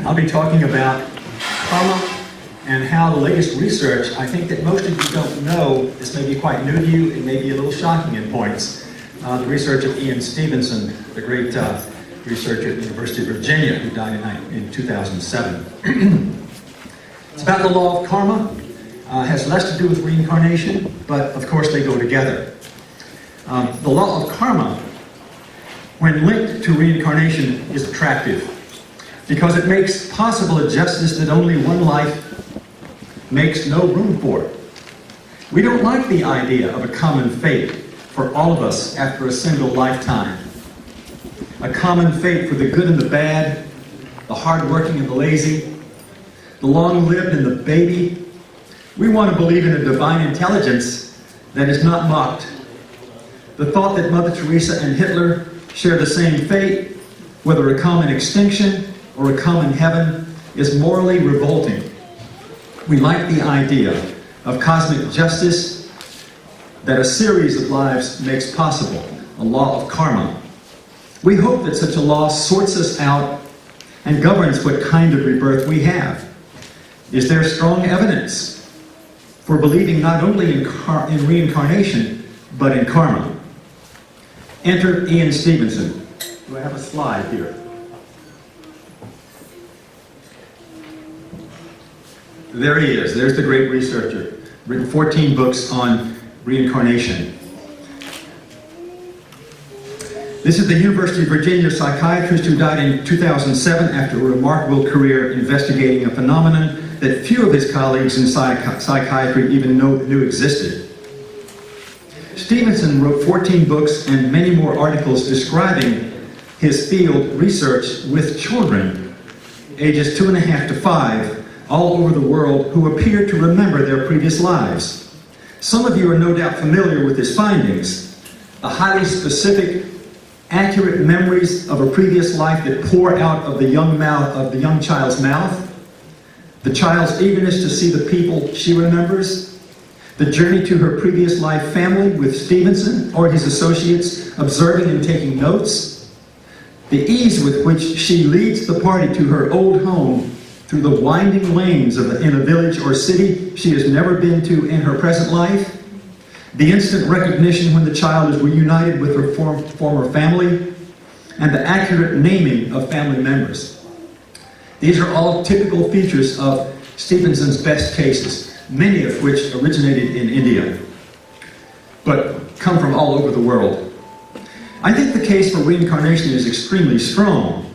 I'll be talking about karma and how the latest research, I think that most of you don't know, this may be quite new to you, it may be a little shocking in points. The research of Ian Stevenson, the great researcher at the University of Virginia, who died in 2007. It's about the law of karma. Has less to do with reincarnation, but of course they go together. The law of karma, when linked to reincarnation, is attractive because it makes possible a justice that only one life makes no room for. We don't like the idea of a common fate for all of us after a single lifetime. A common fate for the good and the bad, the hardworking and the lazy, the long-lived and the baby. We want to believe in a divine intelligence that is not mocked. The thought that Mother Teresa and Hitler share the same fate, whether a common extinction or a common heaven, is morally revolting. We like the idea of cosmic justice that a series of lives makes possible, a law of karma. We hope that such a law sorts us out and governs what kind of rebirth we have. Is there strong evidence for believing not only in reincarnation, but in karma? Enter Ian Stevenson. Do I have a slide here? There he is. There's the great researcher. Written 14 books on reincarnation. This is the University of Virginia psychiatrist who died in 2007 after a remarkable career investigating a phenomenon that few of his colleagues in psychiatry even knew existed. Stevenson wrote 14 books and many more articles describing his field research with children, ages 2.5 to 5, all over the world who appear to remember their previous lives. Some of you are no doubt familiar with his findings, the highly specific, accurate memories of a previous life that pour out of the young child's mouth, the child's eagerness to see the people she remembers, the journey to her previous life family with Stevenson or his associates observing and taking notes, the ease with which she leads the party to her old home through the winding lanes in a village or city she has never been to in her present life, the instant recognition when the child is reunited with her former family, and the accurate naming of family members. These are all typical features of Stevenson's best cases, many of which originated in India, but come from all over the world. I think the case for reincarnation is extremely strong.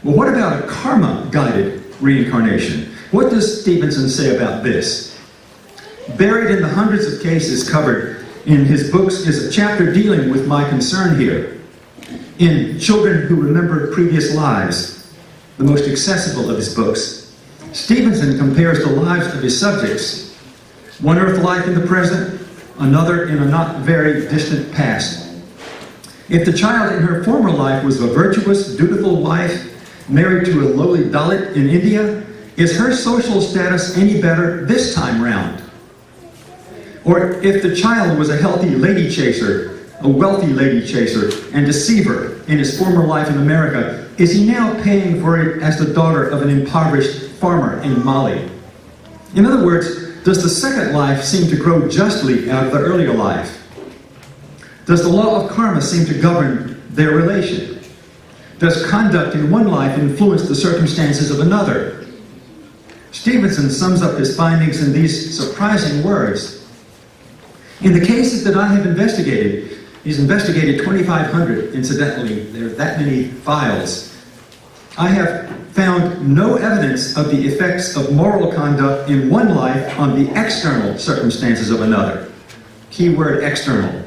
Well, what about a karma-guided reincarnation? What does Stevenson say about this? Buried in the hundreds of cases covered in his books is a chapter dealing with my concern here. In Children Who Remember Previous Lives, the most accessible of his books, Stevenson compares the lives of his subjects, one earth life in the present, another in a not very distant past. If the child in her former life was a virtuous, dutiful wife, married to a lowly Dalit in India, is her social status any better this time round? Or if the child was a healthy lady chaser, a wealthy lady chaser, and deceiver in his former life in America, is he now paying for it as the daughter of an impoverished farmer in Mali? In other words, does the second life seem to grow justly out of the earlier life? Does the law of karma seem to govern their relation? Does conduct in one life influence the circumstances of another? Stevenson sums up his findings in these surprising words. In the cases that I have investigated, he's investigated 2,500, incidentally, there are that many files, I have found no evidence of the effects of moral conduct in one life on the external circumstances of another. Keyword external.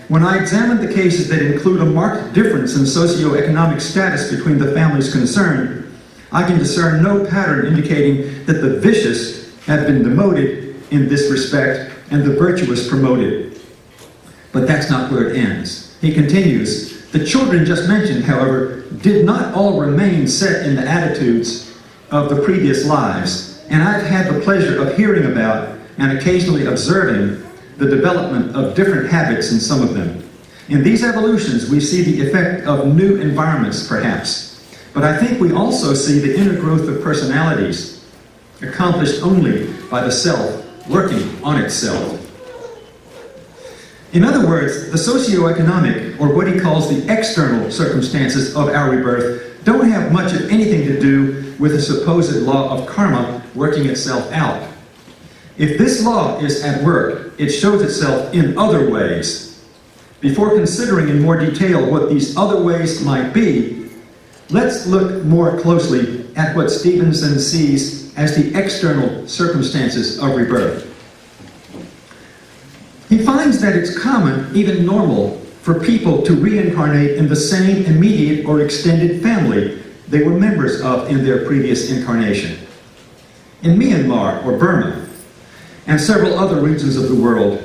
When I examined the cases that include a marked difference in socioeconomic status between the families concerned, I can discern no pattern indicating that the vicious have been demoted in this respect and the virtuous promoted. But that's not where it ends. He continues, the children just mentioned, however, did not all remain set in the attitudes of the previous lives, and I've had the pleasure of hearing about and occasionally observing the development of different habits in some of them. In these evolutions, we see the effect of new environments, perhaps. But I think we also see the inner growth of personalities, accomplished only by the self working on itself. In other words, the socioeconomic, or what he calls the external circumstances of our rebirth, don't have much of anything to do with the supposed law of karma working itself out. If this law is at work, it shows itself in other ways. Before considering in more detail what these other ways might be, let's look more closely at what Stevenson sees as the external circumstances of rebirth. He finds that it's common, even normal, for people to reincarnate in the same immediate or extended family they were members of in their previous incarnation. In Myanmar or Burma, and several other regions of the world,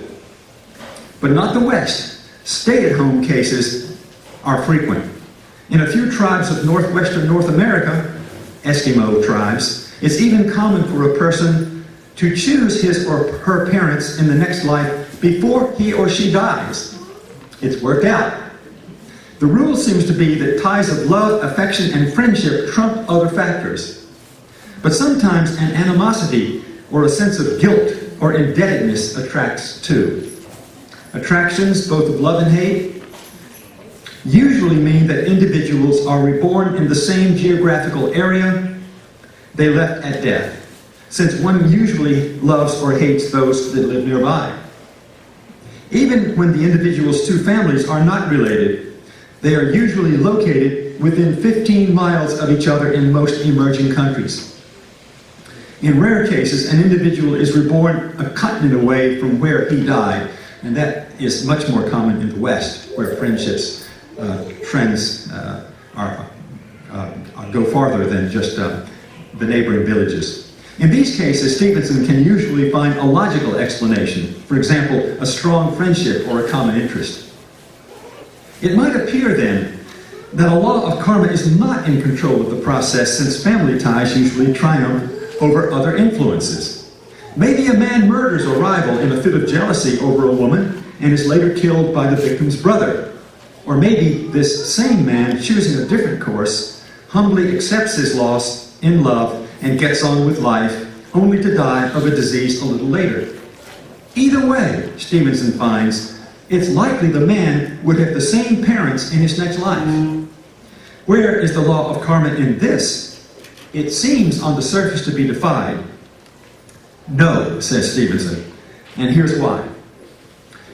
but not the West, stay-at-home cases are frequent. In a few tribes of northwestern North America, Eskimo tribes, it's even common for a person to choose his or her parents in the next life before he or she dies. It's worked out. The rule seems to be that ties of love, affection, and friendship trump other factors. But sometimes an animosity or a sense of guilt or indebtedness attracts too. Attractions, both of love and hate, usually mean that individuals are reborn in the same geographical area they left at death, since one usually loves or hates those that live nearby. Even when the individual's two families are not related, they are usually located within 15 miles of each other in most emerging countries. In rare cases, an individual is reborn a continent away from where he died, and that is much more common in the West, where friendships, trends go farther than just the neighboring villages. In these cases, Stevenson can usually find a logical explanation, for example, a strong friendship or a common interest. It might appear then that a law of karma is not in control of the process, since family ties usually triumph over other influences. Maybe a man murders a rival in a fit of jealousy over a woman and is later killed by the victim's brother. Or maybe this same man, choosing a different course, humbly accepts his loss in love and gets on with life, only to die of a disease a little later. Either way, Stevenson finds, it's likely the man would have the same parents in his next life. Where is the law of karma in this? It seems on the surface to be defied. No, says Stevenson, and here's why.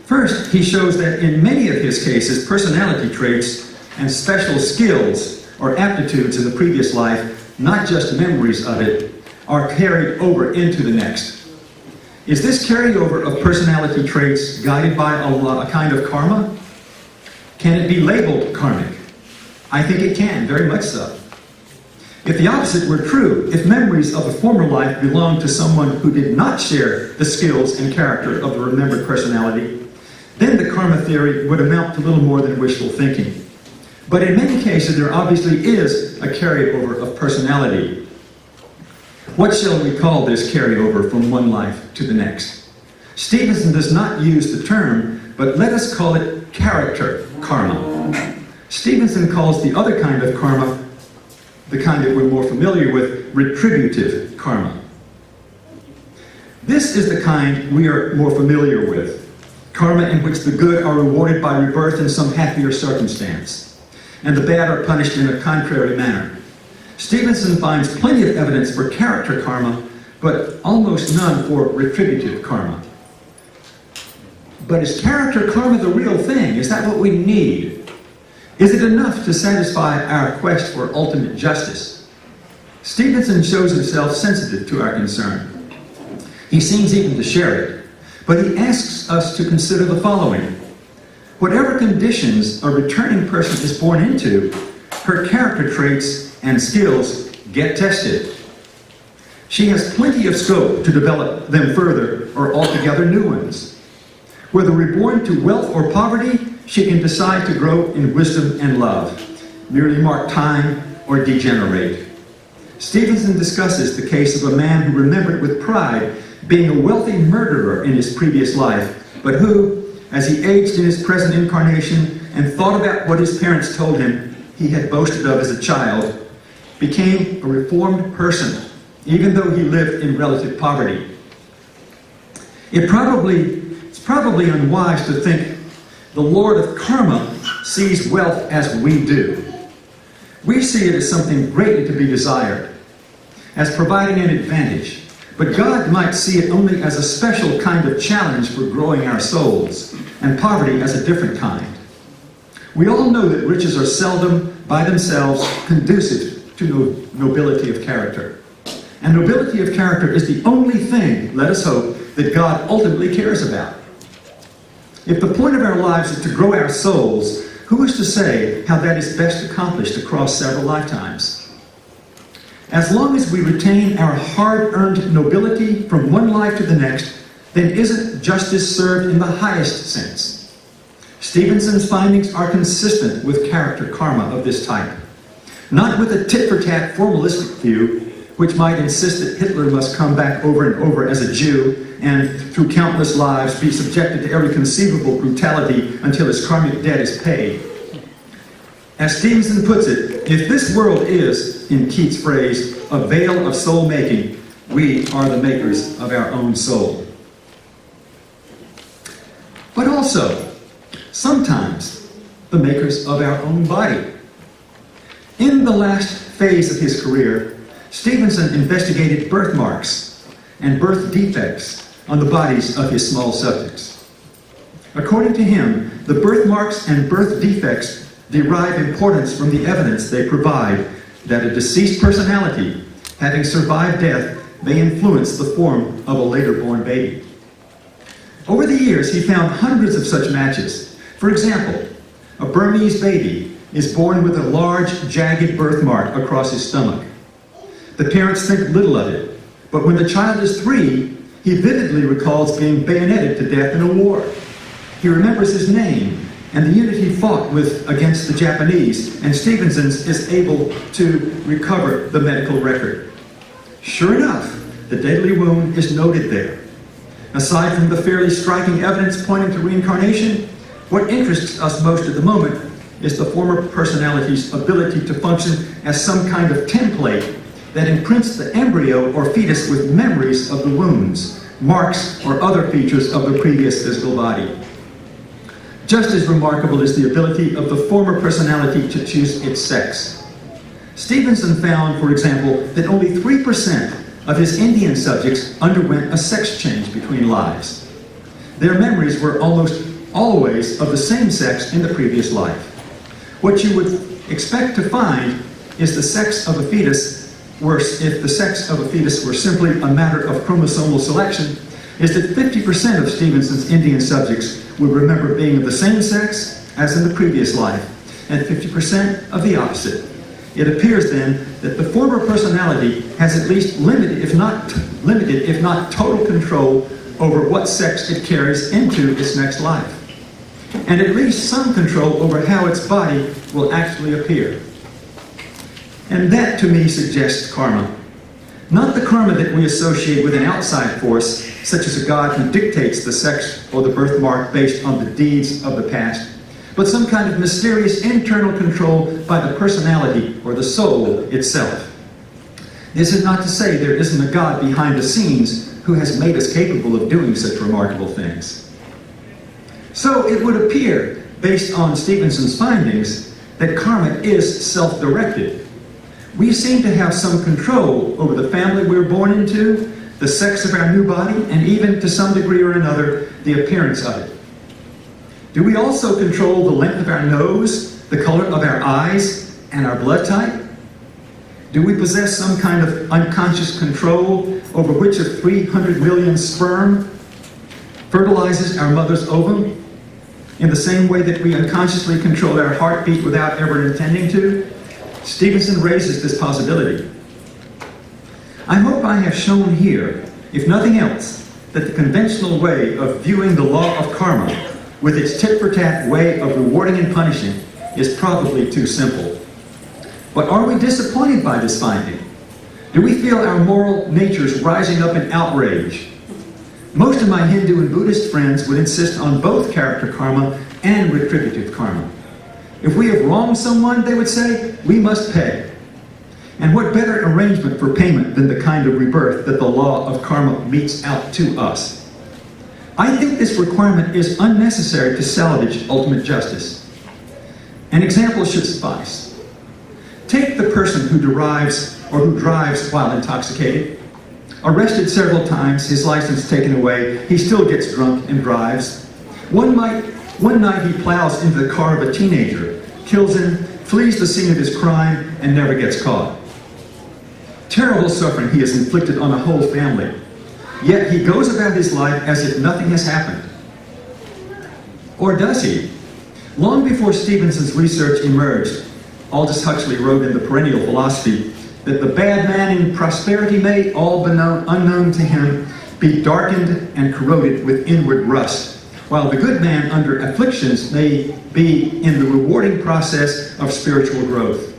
First, he shows that in many of his cases, personality traits and special skills or aptitudes in the previous life, not just memories of it, are carried over into the next. Is this carryover of personality traits guided by a kind of karma? Can it be labeled karmic? I think it can, very much so. If the opposite were true, if memories of a former life belonged to someone who did not share the skills and character of the remembered personality, then the karma theory would amount to little more than wishful thinking. But in many cases, there obviously is a carryover of personality. What shall we call this carryover from one life to the next? Stevenson does not use the term, but let us call it character karma. Stevenson calls the other kind of karma, the kind that we're more familiar with, retributive karma. This is the kind we are more familiar with, karma in which the good are rewarded by rebirth in some happier circumstance, and the bad are punished in a contrary manner. Stevenson finds plenty of evidence for character karma, but almost none for retributive karma. But is character karma the real thing? Is that what we need? Is it enough to satisfy our quest for ultimate justice? Stevenson shows himself sensitive to our concern. He seems even to share it, but he asks us to consider the following. Whatever conditions a returning person is born into, her character traits and skills get tested. She has plenty of scope to develop them further or altogether new ones. Whether reborn to wealth or poverty, she can decide to grow in wisdom and love, merely mark time or degenerate. Stevenson discusses the case of a man who remembered with pride being a wealthy murderer in his previous life, but who, as he aged in his present incarnation and thought about what his parents told him he had boasted of as a child, became a reformed person, even though he lived in relative poverty. It's probably unwise to think the Lord of karma sees wealth as we do. We see it as something greatly to be desired, as providing an advantage. But God might see it only as a special kind of challenge for growing our souls, and poverty as a different kind. We all know that riches are seldom, by themselves, conducive to nobility of character. And nobility of character is the only thing, let us hope, that God ultimately cares about. If the point of our lives is to grow our souls, who is to say how that is best accomplished across several lifetimes? As long as we retain our hard-earned nobility from one life to the next, then isn't justice served in the highest sense? Stevenson's findings are consistent with character karma of this type, not with a tit-for-tat formalistic view, which might insist that Hitler must come back over and over as a Jew and through countless lives be subjected to every conceivable brutality until his karmic debt is paid. As Stevenson puts it, if this world is, in Keats' phrase, a veil of soul making, we are the makers of our own soul. But also, sometimes, the makers of our own body. In the last phase of his career, Stevenson investigated birthmarks and birth defects on the bodies of his small subjects. According to him, the birthmarks and birth defects derive importance from the evidence they provide that a deceased personality, having survived death, may influence the form of a later-born baby. Over the years, he found hundreds of such matches. For example, a Burmese baby is born with a large, jagged birthmark across his stomach. The parents think little of it, but when the child is 3, he vividly recalls being bayoneted to death in a war. He remembers his name and the unit he fought with against the Japanese, and Stevenson is able to recover the medical record. Sure enough, the deadly wound is noted there. Aside from the fairly striking evidence pointing to reincarnation, what interests us most at the moment is the former personality's ability to function as some kind of template that imprints the embryo or fetus with memories of the wounds, marks, or other features of the previous physical body. Just as remarkable is the ability of the former personality to choose its sex. Stevenson found, for example, that only 3% of his Indian subjects underwent a sex change between lives. Their memories were almost always of the same sex in the previous life. What you would expect to find is the sex of a fetus, worse, if the sex of a fetus were simply a matter of chromosomal selection, is that 50% of Stevenson's Indian subjects would remember being of the same sex as in the previous life, and 50% of the opposite. It appears then that the former personality has at least limited, if not total control over what sex it carries into its next life, and at least some control over how its body will actually appear. And that, to me, suggests karma. Not the karma that we associate with an outside force, such as a god who dictates the sex or the birthmark based on the deeds of the past, but some kind of mysterious internal control by the personality or the soul itself. This is not to say there isn't a God behind the scenes who has made us capable of doing such remarkable things. So it would appear, based on Stevenson's findings, that karma is self-directed. We seem to have some control over the family we're born into, the sex of our new body, and even, to some degree or another, the appearance of it. Do we also control the length of our nose, the color of our eyes, and our blood type? Do we possess some kind of unconscious control over which of 300 million sperm fertilizes our mother's ovum, in the same way that we unconsciously control our heartbeat without ever intending to? Stevenson raises this possibility. I hope I have shown here, if nothing else, that the conventional way of viewing the law of karma, with its tit-for-tat way of rewarding and punishing, is probably too simple. But are we disappointed by this finding? Do we feel our moral natures rising up in outrage? Most of my Hindu and Buddhist friends would insist on both character karma and retributive karma. If we have wronged someone, they would say, we must pay. And what better arrangement for payment than the kind of rebirth that the law of karma metes out to us? I think this requirement is unnecessary to salvage ultimate justice. An example should suffice. Take the person who drives while intoxicated. Arrested several times, his license taken away, he still gets drunk and drives. One night he plows into the car of a teenager, kills him, flees the scene of his crime, and never gets caught. Terrible suffering he has inflicted on a whole family. Yet he goes about his life as if nothing has happened. Or does he? Long before Stevenson's research emerged, Aldous Huxley wrote in The Perennial Philosophy that the bad man in prosperity may, all unknown to him, be darkened and corroded with inward rust, while the good man under afflictions may be in the rewarding process of spiritual growth.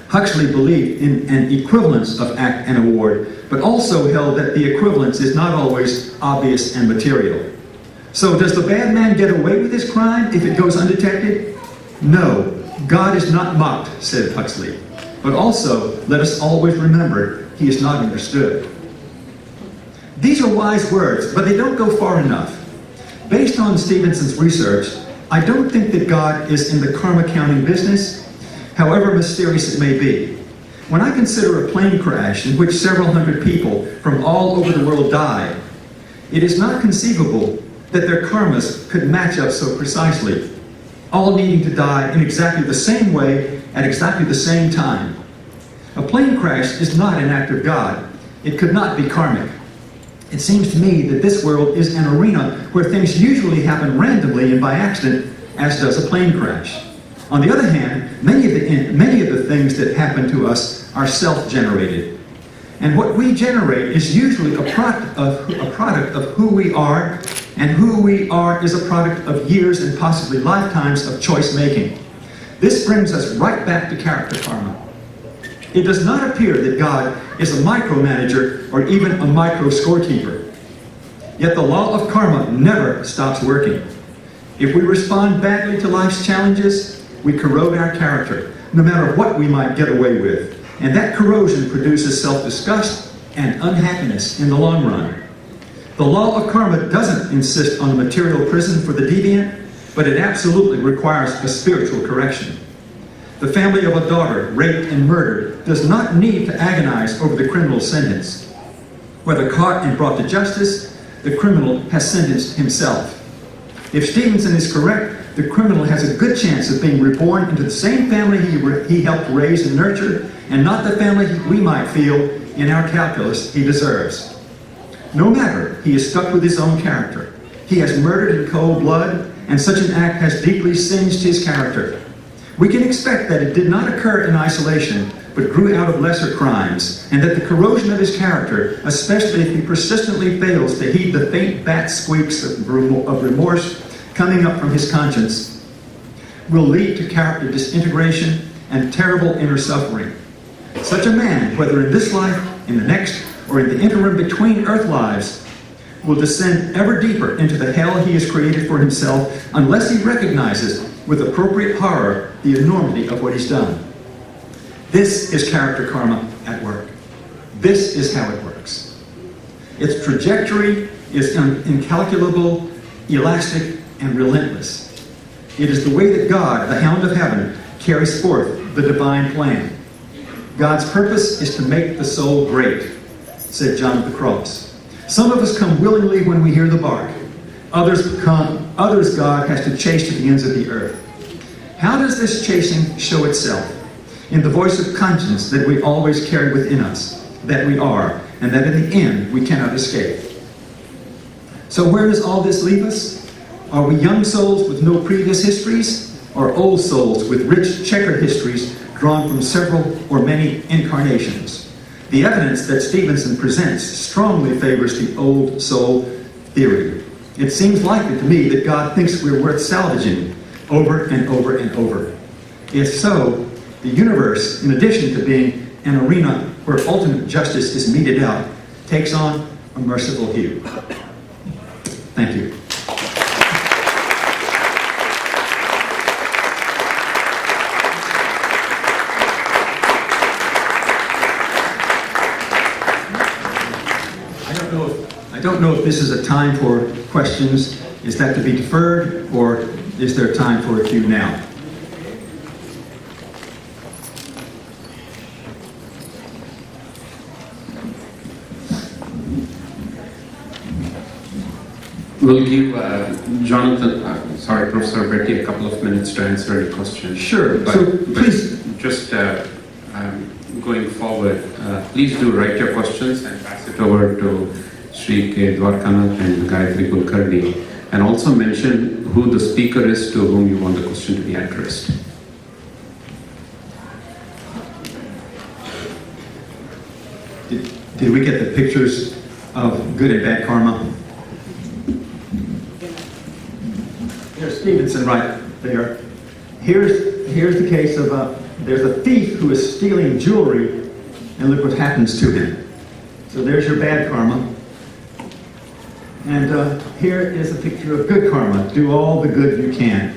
Huxley believed in an equivalence of act and award, but also held that the equivalence is not always obvious and material. So does the bad man get away with his crime if it goes undetected? No, God is not mocked, said Huxley. But also, let us always remember, he is not understood. These are wise words, but they don't go far enough. Based on Stevenson's research, I don't think that God is in the karma counting business, however mysterious it may be. When I consider a plane crash in which several hundred people from all over the world died, it is not conceivable that their karmas could match up so precisely, all needing to die in exactly the same way at exactly the same time. A plane crash is not an act of God. It could not be karmic. It seems to me that this world is an arena where things usually happen randomly and by accident, as does a plane crash. On the other hand, many of the things that happen to us are self-generated. And what we generate is usually a product of who we are, and who we are is a product of years and possibly lifetimes of choice making. This brings us right back to character karma. It does not appear that God is a micromanager or even a micro scorekeeper. Yet the law of karma never stops working. If we respond badly to life's challenges, we corrode our character, no matter what we might get away with. And that corrosion produces self-disgust and unhappiness in the long run. The law of karma doesn't insist on a material prison for the deviant, but it absolutely requires a spiritual correction. The family of a daughter raped and murdered does not need to agonize over the criminal's sentence. Whether caught and brought to justice, the criminal has sentenced himself. If Stevenson is correct, the criminal has a good chance of being reborn into the same family he helped raise and nurture, and not the family we might feel in our calculus he deserves. No matter, he is stuck with his own character. He has murdered in cold blood, and such an act has deeply singed his character. We can expect that it did not occur in isolation, but grew out of lesser crimes, and that the corrosion of his character, especially if he persistently fails to heed the faint bat squeaks of remorse coming up from his conscience, will lead to character disintegration and terrible inner suffering. Such a man, whether in this life, in the next, or in the interim between earth lives, will descend ever deeper into the hell he has created for himself unless he recognizes with appropriate horror the enormity of what he's done. This is character karma at work. This is how it works. Its trajectory is incalculable, elastic, and relentless. It is the way that God, the Hound of Heaven, carries forth the divine plan. God's purpose is to make the soul great, said John of the Cross. Some of us come willingly when we hear the bark. Others God has to chase to the ends of the earth. How does this chasing show itself? In the voice of conscience that we always carry within us, that we are, and that in the end we cannot escape. So where does all this leave us? Are we young souls with no previous histories, or old souls with rich checkered histories drawn from several or many incarnations? The evidence that Stevenson presents strongly favors the old soul theory. It seems likely to me that God thinks we're worth salvaging over and over and over. If so, the universe, in addition to being an arena where ultimate justice is meted out, takes on a merciful hue. Thank you. don't know if this is a time for questions. Is that to be deferred, or is there time for a few now? We'll give Professor Betty a couple of minutes to answer any questions. Sure, but please. Just going forward, please do write your questions and pass it over to Sri K. Dwarkanath and Gayatri Kulkarni, and also mention who the speaker is to whom you want the question to be addressed. Did we get the pictures of good and bad karma? There's Stevenson right there. Here's the case of there's a thief who is stealing jewelry, and look what happens to him. So there's your bad karma. And here is a picture of good karma. Do all the good you can.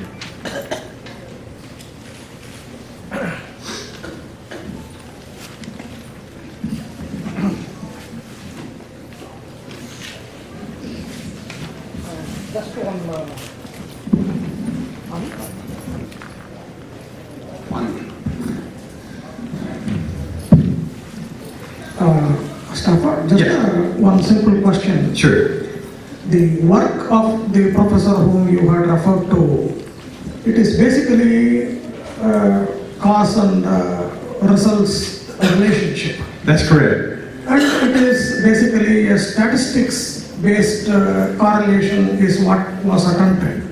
Just Stafford, just one simple question. Sure. The work of the professor whom you had referred to, it is basically cause and results relationship. That's correct. And it is basically a statistics-based correlation is what was attempted.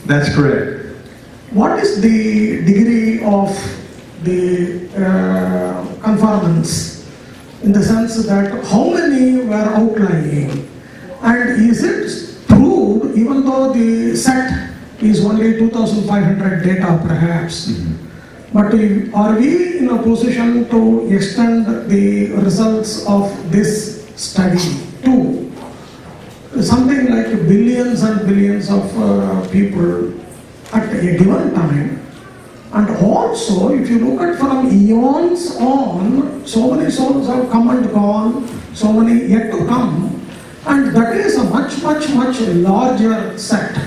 That's correct. What is the degree of the conformance, in the sense that how many were outlying, and is it proved, even though the set is only 2,500 data perhaps, but are we in a position to extend the results of this study to something like billions and billions of people at a given time? And also, if you look at from eons on, so many souls have come and gone, so many yet to come, and that is a much larger set.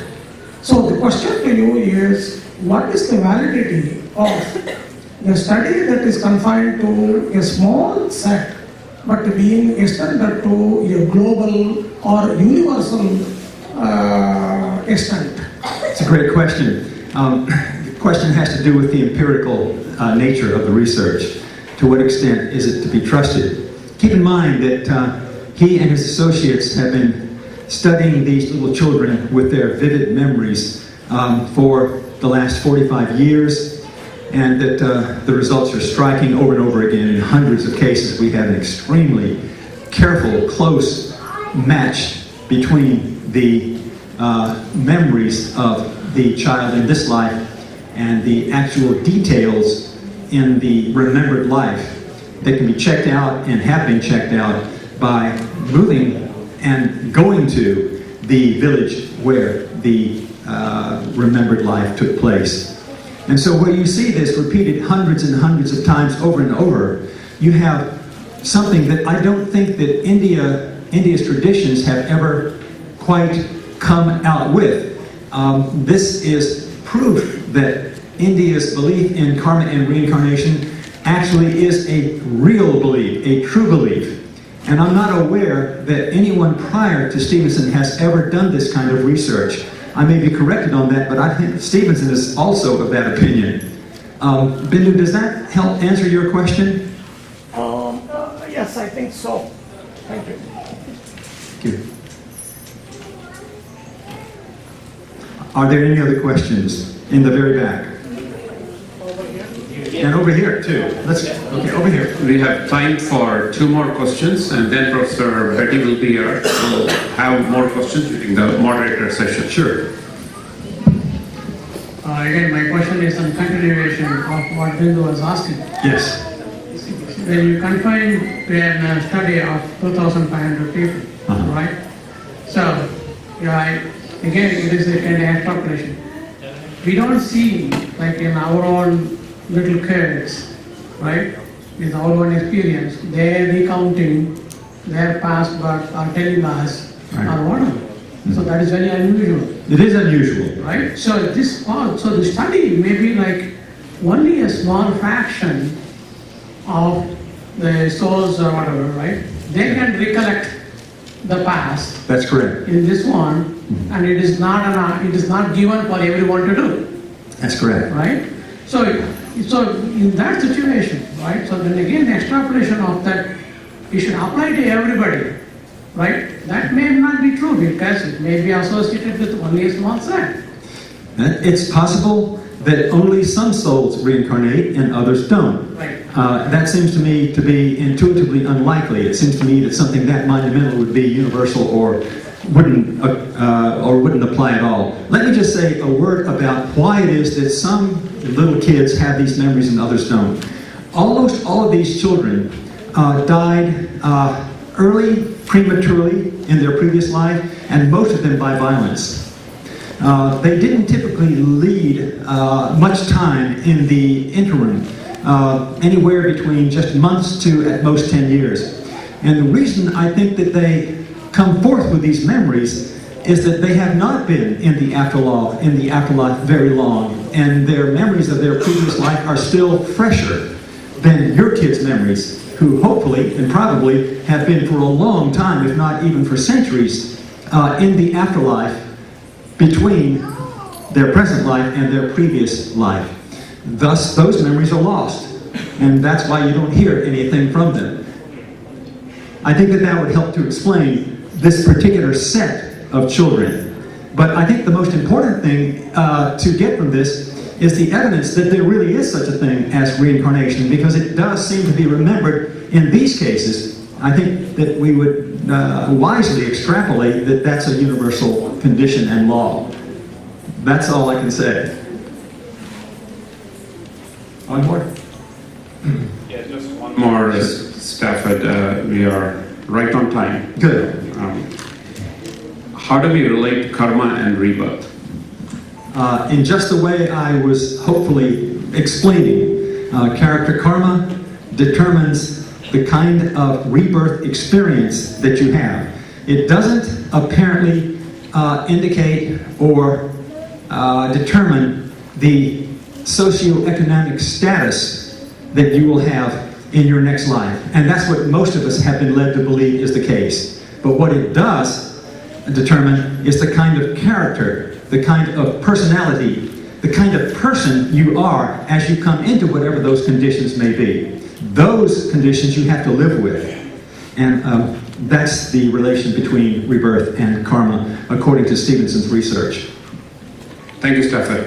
So the question to you is, what is the validity of a study that is confined to a small set, but being extended to a global or universal extent? It's a great question. The question has to do with the empirical nature of the research. To what extent is it to be trusted? Keep in mind that he and his associates have been studying these little children with their vivid memories for the last 45 years, and that the results are striking over and over again. In hundreds of cases, we have an extremely careful, close match between the memories of the child in this life and the actual details in the remembered life that can be checked out and have been checked out by moving and going to the village where the remembered life took place. And so where you see this repeated hundreds and hundreds of times over and over, you have something that I don't think that India's traditions have ever quite come out with. This is proof that India's belief in karma and reincarnation actually is a real belief, a true belief. And I'm not aware that anyone prior to Stevenson has ever done this kind of research. I may be corrected on that, but I think Stevenson is also of that opinion. Bindu, does that help answer your question? Yes, I think so. Thank you. Thank you. Are there any other questions in the very back? And over here too. Okay, over here. We have time for 2 more questions, and then Professor Betty will be here. We'll have more questions during the moderator session. Sure. Again, my question is on continuation of what Bindu was asking. Yes. When you confine to a study of 2,500 people, right? So, again, it is a kind of extrapolation. We don't see, like in our own little kids, right? With our own experience, they're recounting their past birth or telling us Right. or whatever. So that is very unusual. It is unusual. Right? So so the study may be like only a small fraction of the souls or whatever, right? They can recollect the past That's correct. in this one, and it is not given for everyone to do, That's correct. right? So in that situation, right? So then again, the extrapolation of that, it should apply to everybody, right? That may not be true because it may be associated with only a small set. It's possible that only some souls reincarnate and others don't. Right. That seems to me to be intuitively unlikely. It seems to me that something that monumental would be universal or wouldn't apply at all. Let me just say a word about why it is that some little kids have these memories and others don't. Almost all of these children died early, prematurely in their previous life, and most of them by violence. They didn't typically lead much time in the interim, anywhere between just months to at most 10 years. And the reason I think that they come forth with these memories is that they have not been in the afterlife very long, and their memories of their previous life are still fresher than your kids' memories, who hopefully and probably have been for a long time, if not even for centuries, in the afterlife between their present life and their previous life. Thus, those memories are lost, and that's why you don't hear anything from them. I think that that would help to explain this particular set of children. But I think the most important thing to get from this is the evidence that there really is such a thing as reincarnation, because it does seem to be remembered in these cases. I think that we would wisely extrapolate that that's a universal condition and law. That's all I can say. One more? Yeah, just one more, Stafford. We are right on time. Good. How do we relate karma and rebirth? In just the way I was hopefully explaining, character karma determines the kind of rebirth experience that you have. It doesn't apparently indicate or determine the socioeconomic status that you will have in your next life. And that's what most of us have been led to believe is the case. But what it does determine is the kind of character, the kind of personality, the kind of person you are as you come into whatever those conditions may be. Those conditions you have to live with. And that's the relation between rebirth and karma, according to Stevenson's research. Thank you, Stafford.